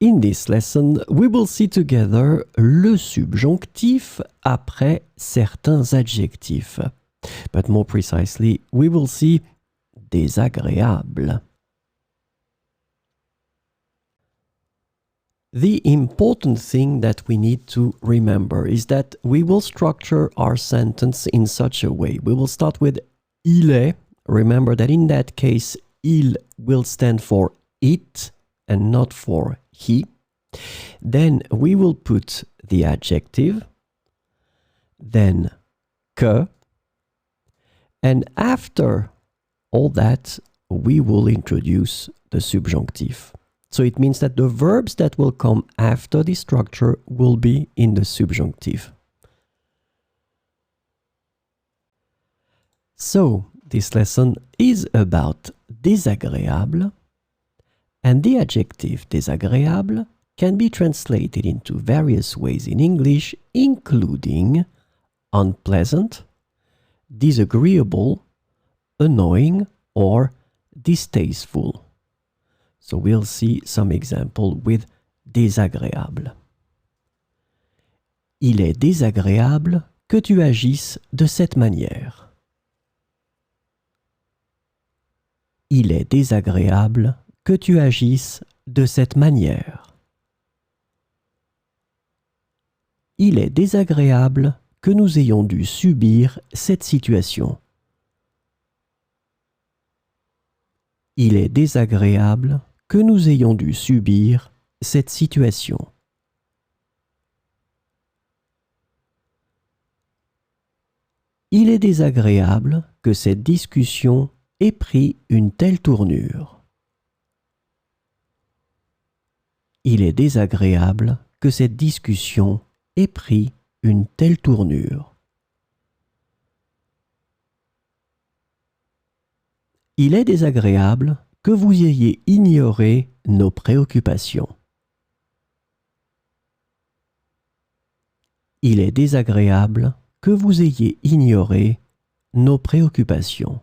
In this lesson, we will see together le subjonctif après certains adjectifs. But more precisely, we will see désagréable. The important thing that we need to remember is that we will structure our sentence in such a way. We will start with il est. Remember that in that case, il will stand for it and not for he. Then we will put the adjective, then que, and after all that, we will introduce the subjunctive. So it means that the verbs that will come after the structure will be in the subjunctive. So this lesson is about désagréable, and the adjective désagréable can be translated into various ways in English, including unpleasant, disagreeable, annoying, or distasteful. So we'll see some example with désagréable. Il est désagréable que tu agisses de cette manière. Il est désagréable que tu agisses de cette manière. Il est désagréable que nous ayons dû subir cette situation. Il est désagréable que nous ayons dû subir cette situation. Il est désagréable que cette discussion ait pris une telle tournure. Il est désagréable que cette discussion ait pris une telle tournure. Il est désagréable que vous ayez ignoré nos préoccupations. Il est désagréable que vous ayez ignoré nos préoccupations.